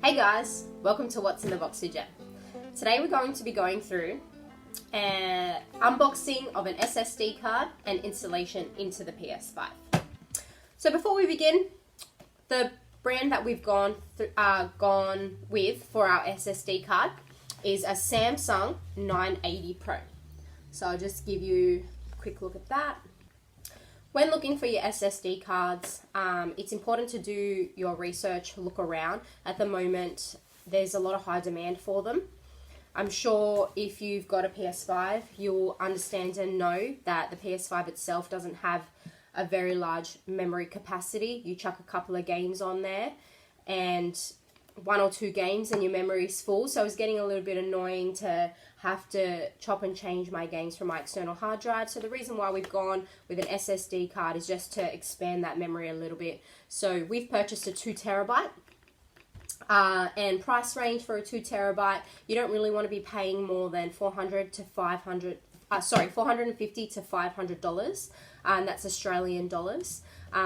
Hey guys, welcome to What's in the Box with Jen. Today we're going to be going through an unboxing of an SSD card and installation into the PS5. So before we begin, the brand that we've gone with for our SSD card is a Samsung 980 Pro. So I'll just give you a quick look at that. When looking for your SSD cards, it's important to do your research, look around. At the moment, there's a lot of high demand for them. I'm sure if you've got a PS5, you'll understand and know that the PS5 itself doesn't have a very large memory capacity. You chuck a couple of games on there and 1 or 2 games and your memory is full. So it's getting a little bit annoying to have to chop and change my games from my external hard drive. So the reason why we've gone with an SSD card is just to expand that memory a little bit. So we've purchased a 2 terabyte. And price range for a 2 terabyte, you don't really want to be paying more than $450 to $500, and that's Australian dollars.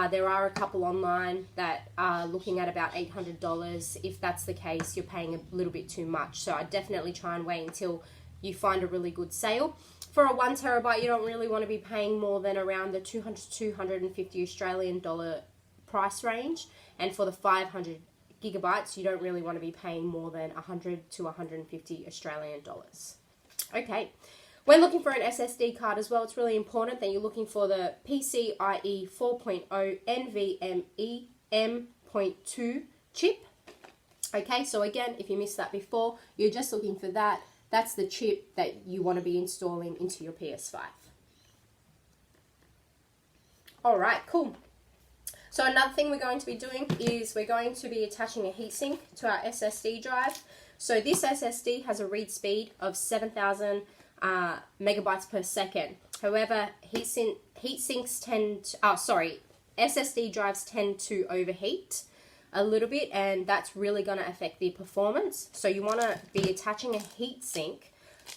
There are a couple online that are looking at about $800. If that's the case, you're paying a little bit too much. So I definitely try and wait until you find a really good sale. For a 1 terabyte, you don't really want to be paying more than around the 200 to 250 Australian dollar price range, and for the 500 gigabytes, you don't really want to be paying more than 100 to 150 Australian dollars. Okay, when looking for an SSD card as well, it's really important that you're looking for the PCIe 4.0 NVMe M.2 chip. Okay, so again, if you missed that before, you're just looking for that. That's the chip that you want to be installing into your PS5. All right, cool. So another thing we're going to be doing is we're going to be attaching a heatsink to our SSD drive. So this SSD has a read speed of 7,000 megabytes per second. However, SSD drives tend to overheat a little bit, and that's really going to affect the performance. So you want to be attaching a heatsink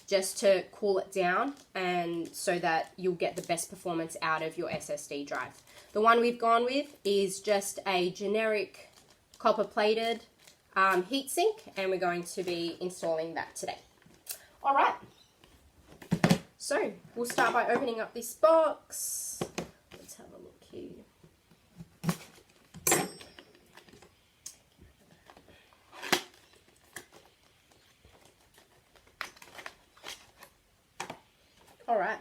just to cool it down, and so that you'll get the best performance out of your SSD drive. The one we've gone with is just a generic copper plated heatsink, and we're going to be installing that today. All right, so we'll start by opening up this box. Let's have a look here. All right.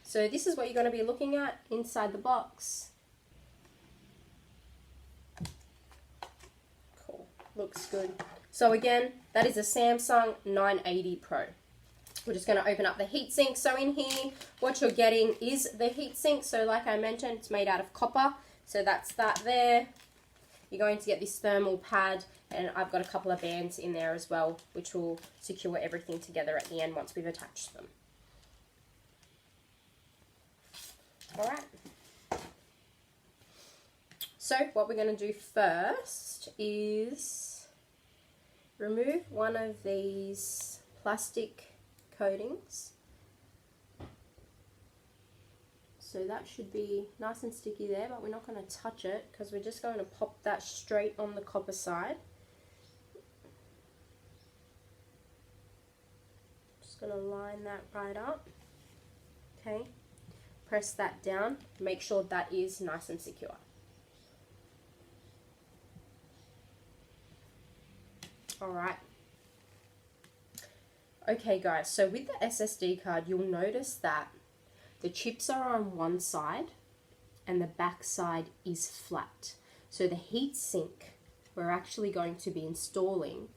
So this is what you're going to be looking at inside the box. Cool, looks good. So again, that is a Samsung 980 Pro. We're just going to open up the heatsink. So in here, what you're getting is the heatsink. So like I mentioned, it's made out of copper. So that's that there. You're going to get this thermal pad, and I've got a couple of bands in there as well, which will secure everything together at the end once we've attached them. All right. So what we're going to do first is remove one of these plastic coatings. So that should be nice and sticky there, but we're not going to touch it because we're just going to pop that straight on the copper side. Just going to line that right up. Okay. Press that down. Make sure that is nice and secure. All right. Okay guys, so with the SSD card, you'll notice that the chips are on one side and the back side is flat. So the heatsink we're actually going to be installing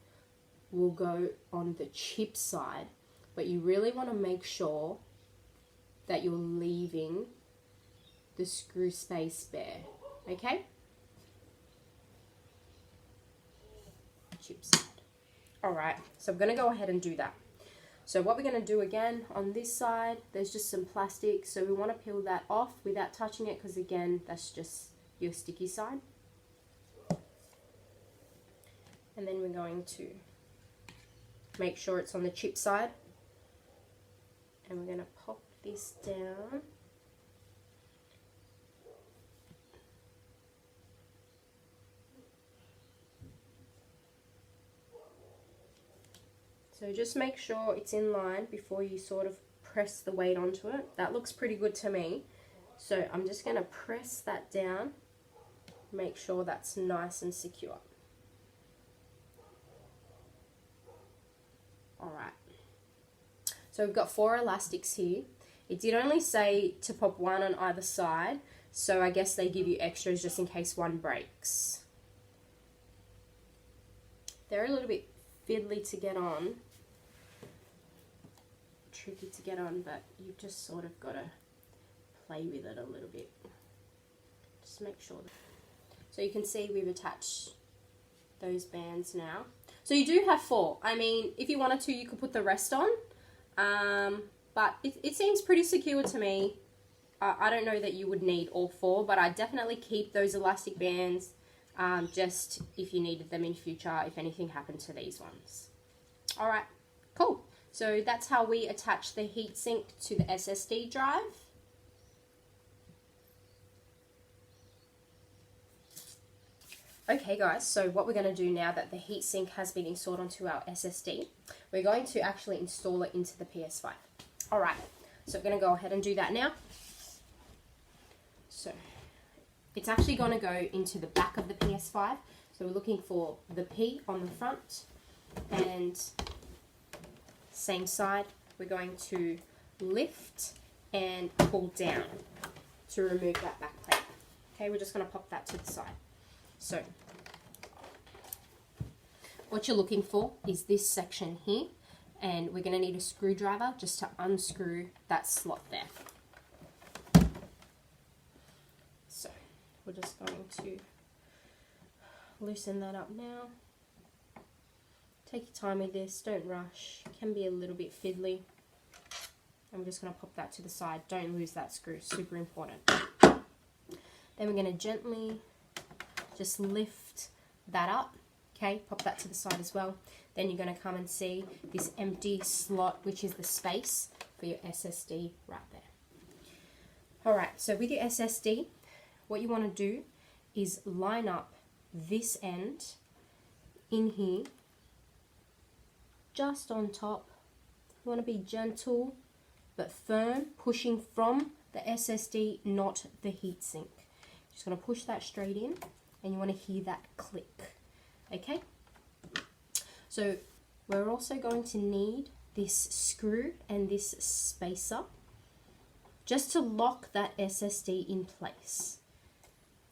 will go on the chip side, but you really want to make sure that you're leaving the screw space bare, okay? Chip side. All right, so I'm going to go ahead and do that. So what we're going to do again on this side, there's just some plastic, so we want to peel that off without touching it, because again, that's just your sticky side. And then we're going to make sure it's on the chip side, and we're going to pop this down So just make sure it's in line before you sort of press the weight onto it. That looks pretty good to me. So I'm just going to press that down, make sure that's nice and secure. Alright, so we've got 4 elastics here. It did only say to pop 1 on either side, so I guess they give you extras just in case one breaks. They're a little bit fiddly to get on, tricky to get on, but you've just sort of got to play with it a little bit. Just make sure. So you can see we've attached those bands now. So you do have 4. I mean, if you wanted to, you could put the rest on. But it seems pretty secure to me. I don't know that you would need all 4, but I definitely keep those elastic bands just if you needed them in future, if anything happened to these ones. Alright, cool. So that's how we attach the heatsink to the SSD drive. Okay guys, so what we're going to do now that the heatsink has been installed onto our SSD, we're going to actually install it into the PS5. Alright, so we're going to go ahead and do that now. So it's actually going to go into the back of the PS5. So we're looking for the P on the front, and same side, we're going to lift and pull down to remove that back plate. Okay, we're just going to pop that to the side. So what you're looking for is this section here, and we're going to need a screwdriver just to unscrew that slot there. So we're just going to loosen that up now. Take your time with this, don't rush, it can be a little bit fiddly. I'm just going to pop that to the side, don't lose that screw, super important. Then we're going to gently just lift that up, okay, pop that to the side as well. Then you're going to come and see this empty slot, which is the space for your SSD right there. Alright, so with your SSD, what you want to do is line up this end in here, just on top. You want to be gentle but firm, pushing from the SSD, not the heatsink. Just going to push that straight in, and you want to hear that click. Okay? So we're also going to need this screw and this spacer just to lock that SSD in place.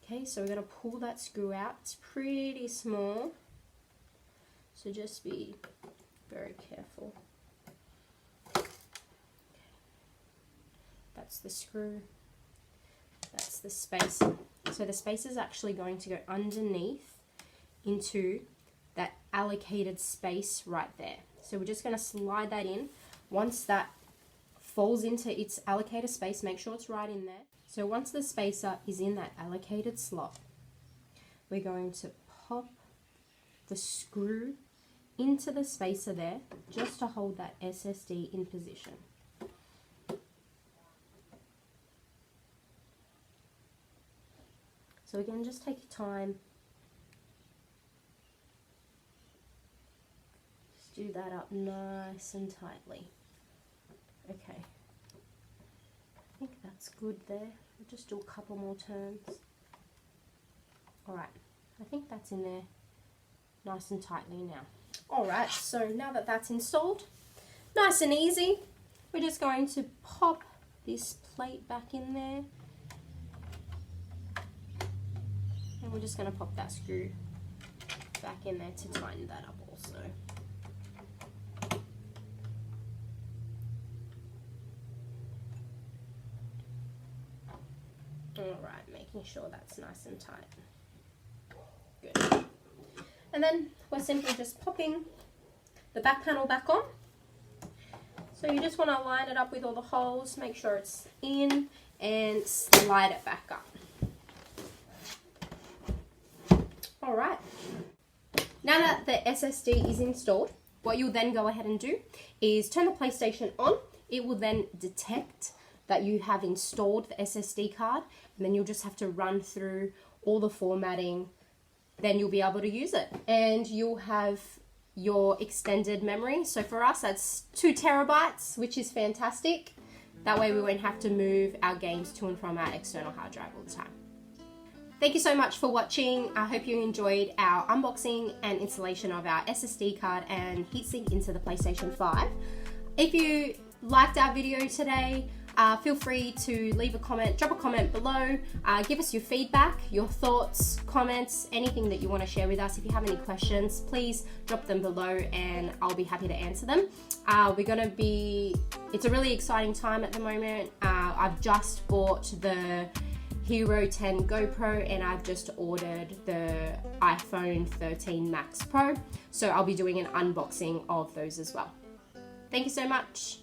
Okay, so we're going to pull that screw out. It's pretty small, so just be very careful. That's the screw. That's the spacer. So the spacer is actually going to go underneath into that allocated space right there. So we're just going to slide that in. Once that falls into its allocated space, make sure it's right in there. So once the spacer is in that allocated slot, we're going to pop the screw into the spacer there just to hold that SSD in position. So again, just take your time. Just do that up nice and tightly. Okay. I think that's good there. We'll just do a couple more turns. Alright, I think that's in there nice and tightly now. Alright, so now that that's installed, nice and easy, we're just going to pop this plate back in there. And we're just going to pop that screw back in there to tighten that up also. Alright, making sure that's nice and tight. Good. And then we're simply just popping the back panel back on. So you just want to line it up with all the holes, make sure it's in, and slide it back up. Alright, now that the SSD is installed, what you'll then go ahead and do is turn the PlayStation on. It will then detect that you have installed the SSD card, and then you'll just have to run through all the formatting. Then you'll be able to use it, and you'll have your extended memory. So for us, that's 2 terabytes, which is fantastic. That way we won't have to move our games to and from our external hard drive all the time. Thank you so much for watching. I hope you enjoyed our unboxing and installation of our SSD card and heatsink into the PlayStation 5. If you liked our video today, feel free to leave a comment, drop a comment below, give us your feedback, your thoughts, comments, anything that you want to share with us. If you have any questions, please drop them below and I'll be happy to answer them. It's a really exciting time at the moment. I've just bought the Hero 10 GoPro and I've just ordered the iPhone 13 Max Pro. So I'll be doing an unboxing of those as well. Thank you so much.